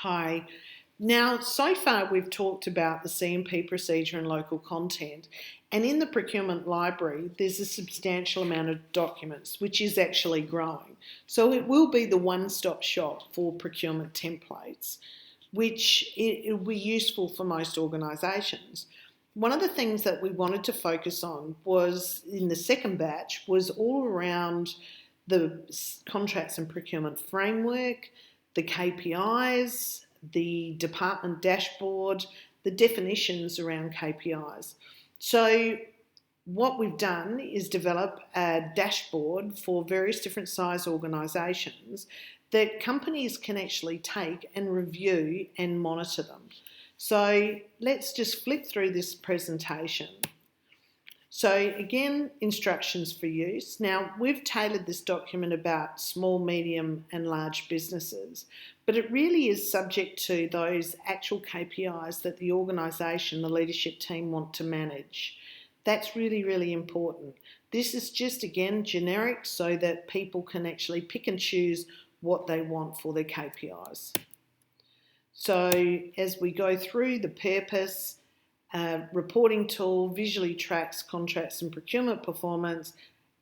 Hi. Now, so far we've talked about the CMP procedure and local content, and in the procurement library there's a substantial amount of documents, which is actually growing. So it will be the one-stop shop for procurement templates, which it will be useful for most organisations. One of the things that we wanted to focus on was, in the second batch, was all around the contracts and procurement framework, the KPIs, the department dashboard, the definitions around KPIs. So what we've done is develop a dashboard for various different size organisations that companies can actually take and review and monitor them. So let's just flip through this presentation. So again, instructions for use. Now, we've tailored this document about small, medium and large businesses, but it really is subject to those actual KPIs that the organisation, the leadership team want to manage. That's really, really important. This is just, again, generic so that people can actually pick and choose what they want for their KPIs. So as we go through the purpose, reporting tool visually tracks contracts and procurement performance,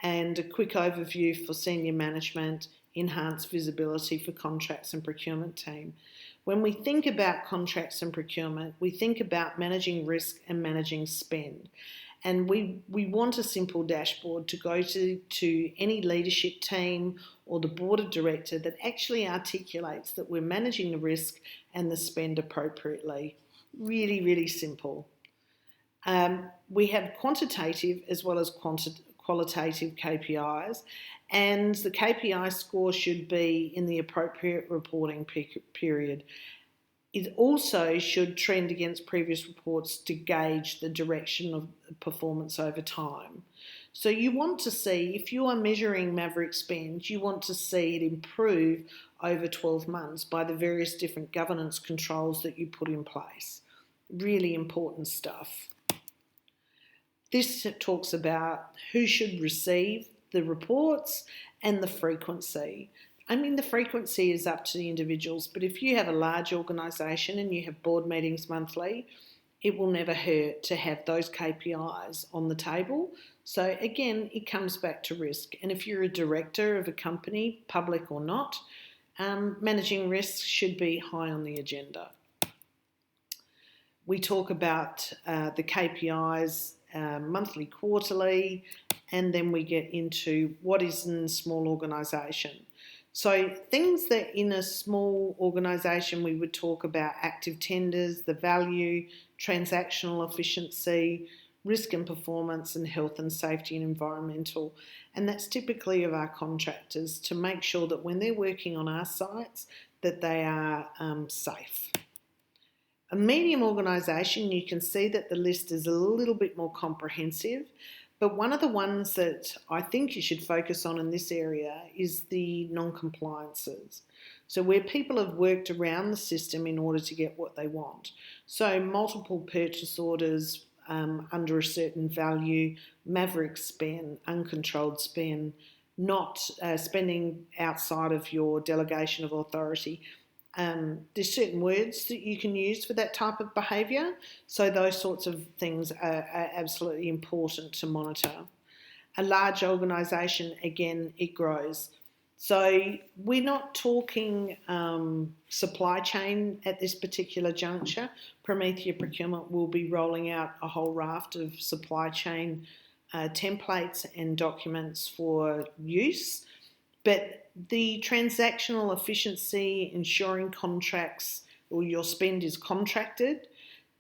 and a quick overview for senior management, enhanced visibility for contracts and procurement team. When we think about contracts and procurement, we think about managing risk and managing spend. And we want a simple dashboard to go to any leadership team or the board of director that actually articulates that we're managing the risk and the spend appropriately. Really, really simple. We have quantitative as well as qualitative KPIs, and the KPI score should be in the appropriate reporting period. It also should trend against previous reports to gauge the direction of performance over time. So you want to see, if you are measuring Maverick spend, you want to see it improve over 12 months by the various different governance controls that you put in place. Really important stuff. This talks about who should receive the reports and the frequency. I mean, the frequency is up to the individuals, but if you have a large organisation and you have board meetings monthly, it will never hurt to have those KPIs on the table. So again, it comes back to risk. And if you're a director of a company, public or not, managing risks should be high on the agenda. We talk about the KPIs monthly, quarterly, and then we get into what is in a small organisation. So things that in a small organisation we would talk about: active tenders, the value, transactional efficiency, risk and performance, and health and safety and environmental. And that's typically of our contractors, to make sure that when they're working on our sites that they are safe. A medium organisation, you can see that the list is a little bit more comprehensive, but one of the ones that I think you should focus on in this area is the non-compliances. So where people have worked around the system in order to get what they want. So multiple purchase orders under a certain value, maverick spend, uncontrolled spend, not spending outside of your delegation of authority. There's certain words that you can use for that type of behaviour, so those sorts of things are absolutely important to monitor. A large organisation, again, it grows. So we're not talking supply chain at this particular juncture. Promethea Procurement will be rolling out a whole raft of supply chain templates and documents for use. But the transactional efficiency, ensuring contracts or your spend is contracted,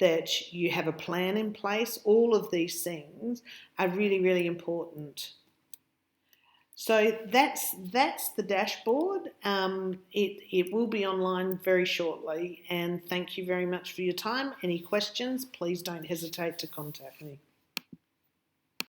that you have a plan in place, all of these things are really, really important. So that's the dashboard. It will be online very shortly, and thank you very much for your time. Any questions, please don't hesitate to contact me.